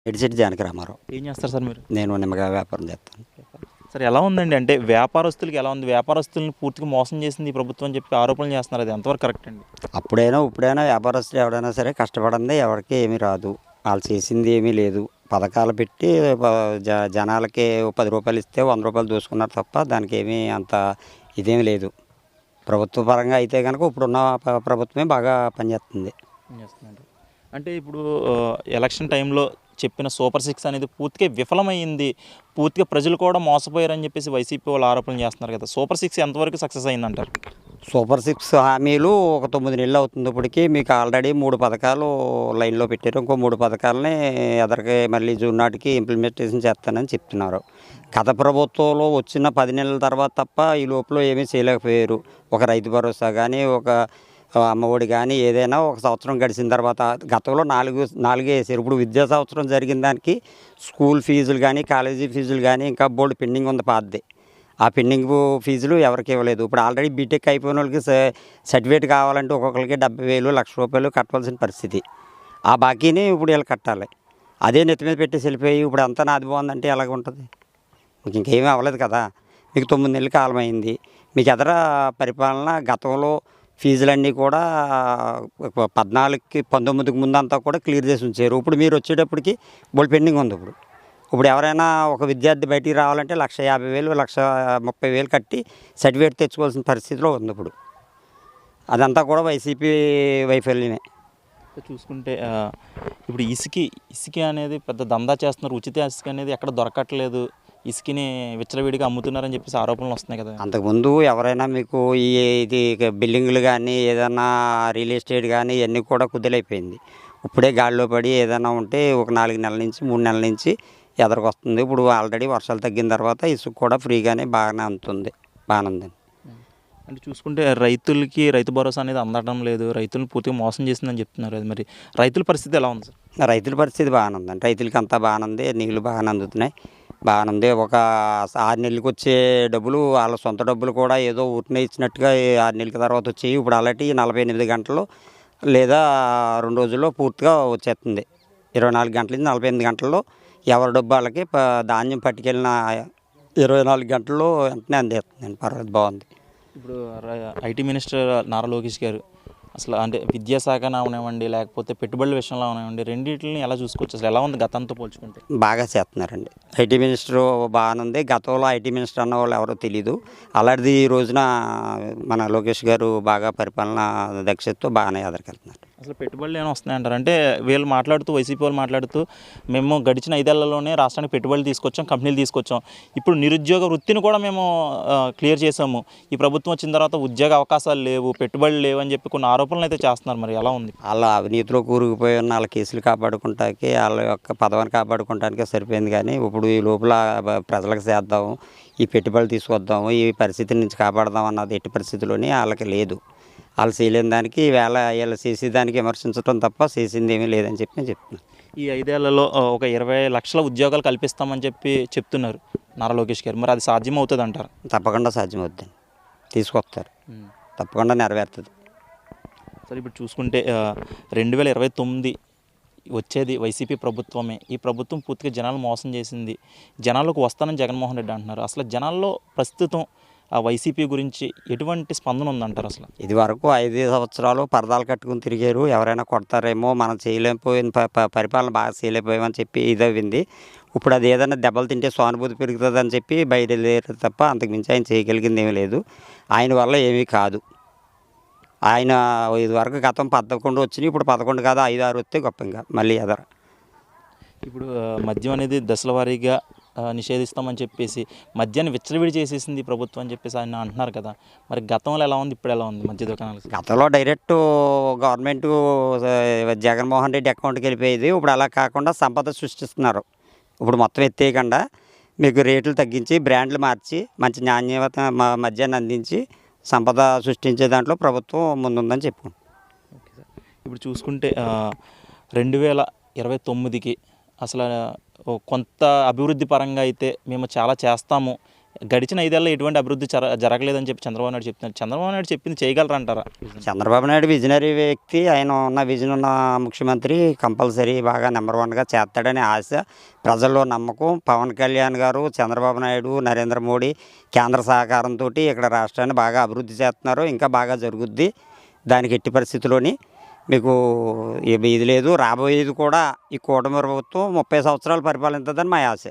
ఎడిసిటి జానకి రామారావు. ఏం చేస్తారు సార్ మీరు? నేను నిమ్మకాయ వ్యాపారం చేస్తాను. సార్ ఎలా ఉందండి? అంటే వ్యాపారస్తులకి ఎలా ఉంది? వ్యాపారస్తులను పూర్తిగా మోసం చేసింది ఈ ప్రభుత్వం అని చెప్పి ఆరోపణలు చేస్తున్నారు. అది ఎంతవరకు కరెక్ట్ అండి? అప్పుడైనా ఇప్పుడైనా వ్యాపారస్తులు ఎవడైనా సరే కష్టపడింది ఎవరికి ఏమీ రాదు. వాళ్ళు చేసింది ఏమీ లేదు. పథకాలు పెట్టి జనాలకి రూ. 10 ఇస్తే రూ. 100 దోసుకున్నారు తప్ప దానికి ఏమీ అంత ఇదేమీ లేదు. ప్రభుత్వ పరంగా అయితే కనుక ఇప్పుడున్న ప్రభుత్వమే బాగా పనిచేస్తుంది. అంటే ఇప్పుడు ఎలక్షన్ టైంలో చెప్పిన సూపర్ 6 అనేది పూర్తిగా విఫలమైంది, పూర్తిగా ప్రజలు కూడా మోసపోయారని చెప్పేసి వైసీపీ వాళ్ళు ఆరోపణలు చేస్తున్నారు కదా. సూపర్ 6 ఎంతవరకు సక్సెస్ అయిందంటారు? సూపర్ 6 హామీలు ఒక 9 నెలలు అవుతుంది. ఇప్పటికీ మీకు ఆల్రెడీ 3 పథకాలు లైన్లో పెట్టారు. ఇంకో 3 పథకాలని ఎదరికి మళ్ళీ జూన్ నాటికి ఇంప్లిమెంటేషన్ చేస్తానని చెప్తున్నారు. గత ప్రభుత్వంలో వచ్చిన 10 నెలల తర్వాత తప్ప ఈ లోపల ఏమీ చేయలేకపోయారు. ఒక రైతు భరోసా కానీ, ఒక అమ్మఒడి కానీ ఏదైనా ఒక సంవత్సరం గడిచిన తర్వాత గతంలో నాలుగే వేసారు. ఇప్పుడు విద్యా సంవత్సరం జరిగిన దానికి స్కూల్ ఫీజులు కానీ, కాలేజీ ఫీజులు కానీ ఇంకా బోర్డు పెండింగ్ ఉంది పాతది. ఆ పెండింగ్ ఫీజులు ఎవరికి ఇవ్వలేదు. ఇప్పుడు ఆల్రెడీ బీటెక్ అయిపోయిన వాళ్ళకి సర్టిఫికేట్ కావాలంటే ఒక్కొక్కరికి 70,000 1,00,000 కట్టవలసిన పరిస్థితి. ఆ బాకీని ఇప్పుడు వీళ్ళు కట్టాలి. అదే నెత్తి మీద పెట్టి వెళ్ళిపోయి ఇప్పుడు అంతా నాది బాగుందంటే ఎలాగ ఉంటుంది? మీకు ఇంకేమీ అవ్వలేదు కదా. మీకు 9 నెలల కాలం అయింది. మీకు ఎదర పరిపాలన గతంలో ఫీజులన్నీ కూడా 14కి 19కి ముందంతా కూడా క్లియర్ చేసి ఉంచారు. ఇప్పుడు మీరు వచ్చేటప్పటికి బోల్డ్ పెండింగ్ ఉంది. ఇప్పుడు ఎవరైనా ఒక విద్యార్థి బయటికి రావాలంటే 1,50,000 1,30,000 కట్టి సర్టిఫికేట్ తెచ్చుకోవాల్సిన పరిస్థితిలో ఉంది. ఇప్పుడు అదంతా కూడా వైసీపీ వైఫల్యమే. చూసుకుంటే ఇప్పుడు ఇసుక అనేది పెద్ద దందా చేస్తున్నారు. ఉచిత ఇసుక అనేది ఎక్కడ దొరకట్లేదు, ఇసుకని విచ్చలవిడిగా అమ్ముతున్నారని చెప్పేసి ఆరోపణలు వస్తున్నాయి కదా. అంతకుముందు ఎవరైనా మీకు ఇది బిల్డింగ్లు కానీ ఏదైనా రియల్ ఎస్టేట్ కానీ ఇవన్నీ కూడా కుదిలైపోయింది. ఇప్పుడే గాడిలో పడి ఏదైనా ఉంటే ఒక 4 నెలల నుంచి 3 నెలల నుంచి ఎదరికొస్తుంది. ఇప్పుడు ఆల్రెడీ వర్షాలు తగ్గిన తర్వాత ఇసుక కూడా ఫ్రీగానే బాగానే అందుతుంది. బాగానే ఉందండి. అంటే చూసుకుంటే రైతులకి రైతు భరోసా అనేది అందడం లేదు, రైతులను పూర్తిగా మోసం చేసిందని చెప్తున్నారు. అది మరి రైతుల పరిస్థితి ఎలా ఉంది సార్? రైతుల పరిస్థితి బాగానే ఉందండి. రైతులకి అంతా బాగానే ఉంది. నీళ్ళు బాగానే అందుతున్నాయి. బాగానే ఉంది. ఒక 6 నెలలకు వచ్చే డబ్బులు వాళ్ళ సొంత డబ్బులు కూడా ఏదో ఊరినే ఇచ్చినట్టుగా 6 నెలల తర్వాత వచ్చేవి. ఇప్పుడు అలాంటి 48 గంటలు లేదా 2 రోజుల్లో పూర్తిగా వచ్చేస్తుంది. 24 గంటల నుంచి 48 గంటల్లో ఎవరి డబ్బు వాళ్ళకి ధాన్యం పట్టుకెళ్ళిన 24 గంటల్లో వెంటనే అందేస్తుందండి. పర్వాలేదు, బాగుంది. ఇప్పుడు ఐటీ మినిస్టర్ నారా లోకేష్ గారు అసలు అంటే విద్యాశాఖ అవనివ్వండి, లేకపోతే పెట్టుబడుల విషయంలో అవనివ్వండి, రెండింటిని ఎలా చూసుకోవచ్చు? అసలు ఎలా ఉంది గతంతో పోల్చుకుంటే? బాగా చేస్తున్నారండి. ఐటీ మినిస్టర్ బాగానే ఉంది. గతంలో ఐటీ మినిస్టర్ అన్న వాళ్ళు ఎవరో తెలీదు. అలాంటిది ఈ రోజున మన లోకేష్ గారు బాగా పరిపాలన దక్షతతో బాగానే ఎదరికెళ్తున్నారు. అసలు పెట్టుబడులు ఏమైనా వస్తున్నాయంటారు? అంటే వీళ్ళు మాట్లాడుతూ, వైసీపీ వాళ్ళు మాట్లాడుతూ, మేము గడిచిన 5 ఏళ్లలోనే రాష్ట్రానికి పెట్టుబడులు తీసుకొచ్చాం, కంపెనీలు తీసుకొచ్చాం, ఇప్పుడు నిరుద్యోగ వృత్తిని కూడా మేము క్లియర్ చేసాము, ఈ ప్రభుత్వం వచ్చిన తర్వాత ఉద్యోగ అవకాశాలు లేవు, పెట్టుబడులు లేవు అని చెప్పి కొన్ని ఆరోపణలు అయితే చేస్తున్నారు. మరి ఎలా ఉంది? వాళ్ళ అవినీతిలో కూరుకుపోయి ఉన్న వాళ్ళ కేసులు కాపాడుకుంటానికి, వాళ్ళ యొక్క పదవిని కాపాడుకుంటానికే సరిపోయింది. కానీ ఇప్పుడు ఈ లోపల ప్రజలకు చేద్దాము, ఈ పెట్టుబడులు తీసుకొద్దాము, ఈ పరిస్థితి నుంచి కాపాడదాం అన్నది ఎట్టి పరిస్థితిలోనే వాళ్ళకి లేదు. వాళ్ళు చేయలేని దానికి వీళ్ళు చేసేదానికి విమర్శించడం తప్ప చేసింది ఏమీ లేదని చెప్పి నేను చెప్తున్నాను. ఈ 5 ఏళ్లలో ఒక 20 లక్షల ఉద్యోగాలు కల్పిస్తామని చెప్పి చెప్తున్నారు నారా లోకేష్ గారు. మరి అది సాధ్యం అవుతుంది అంటారు? తప్పకుండా సాధ్యం అవుతుందండి. తీసుకొస్తారు, తప్పకుండా నెరవేరుతుంది. సరే, ఇప్పుడు చూసుకుంటే 2029 వచ్చేది వైసీపీ ప్రభుత్వమే. ఈ ప్రభుత్వం పూర్తిగా జనాలు మోసం చేసింది, జనాలకు వస్తానని జగన్మోహన్ రెడ్డి అంటున్నారు. అసలు జనాల్లో ప్రస్తుతం ఆ వైసీపీ గురించి ఎటువంటి స్పందన ఉందంటారు? అసలు ఇది వరకు 5 సంవత్సరాలు పరదాలు కట్టుకుని తిరిగారు. ఎవరైనా కొడతారేమో, మనం చేయలేకపోయిన పరిపాలన బాగా చేయలేకపోయామని చెప్పి ఇదవ్వింది. ఇప్పుడు అది ఏదైనా దెబ్బలు తింటే సానుభూతి పెరుగుతుంది అని చెప్పి బయలుదేరారు తప్ప అంతకుమించి ఆయన చేయగలిగింది ఏమీ లేదు. ఆయన వల్ల ఏమీ కాదు. ఆయన ఇది వరకు గతం 11 వచ్చినాయి, ఇప్పుడు 11 కాదు 5, 6 వస్తే గొప్ప. ఇంకా మళ్ళీ ఎదర ఇప్పుడు మద్యం అనేది దశల వారీగా నిషేధిస్తామని చెప్పేసి మద్యాన్ని విచ్చలవిడి చేసేసింది ప్రభుత్వం అని చెప్పేసి ఆయన అంటున్నారు కదా. మరి గతంలో ఎలా ఉంది, ఇప్పుడు ఎలా ఉంది మద్య దుకాణాలు? గతంలో డైరెక్ట్ గవర్నమెంట్ జగన్మోహన్ రెడ్డి అకౌంట్కి వెళ్ళిపోయేది. ఇప్పుడు అలా కాకుండా సంపద సృష్టిస్తున్నారు. ఇప్పుడు మొత్తం ఎత్తేయకుండా మీకు రేట్లు తగ్గించి, బ్రాండ్లు మార్చి, మంచి నాణ్యత మద్యాన్ని అందించి సంపద సృష్టించే దాంట్లో ప్రభుత్వం ముందుందని చెప్పుకుంటాం. ఓకే సార్, ఇప్పుడు చూసుకుంటే 2029కి అసలు కొంత అభివృద్ధి పరంగా అయితే మేము చాలా చేస్తాము, గడిచిన 5 ఏళ్ళలో ఎటువంటి అభివృద్ధి జరగలేదని చెప్పి చంద్రబాబు నాయుడు చెప్తున్నారు. చంద్రబాబు నాయుడు చెప్పింది చేయగలరంటారా? చంద్రబాబు నాయుడు విజనరీ వ్యక్తి, ఆయన ఉన్న విజన్ ఉన్న ముఖ్యమంత్రి, కంపల్సరీ బాగా నెంబర్ 1గా చేస్తాడని ఆశ, ప్రజల్లో నమ్మకం. పవన్ కళ్యాణ్ గారు, చంద్రబాబు నాయుడు, నరేంద్ర మోడీ కేంద్ర సహకారంతో ఇక్కడ రాష్ట్రాన్ని బాగా అభివృద్ధి చేస్తున్నారు. ఇంకా బాగా జరుగుద్ది. దానికి ఎట్టి పరిస్థితుల్లోని మీకు ఇది లేదు. రాబోయేది కూడా ఈ కూటమి ప్రభుత్వం 30 సంవత్సరాలు పరిపాలించదని మా ఆశ.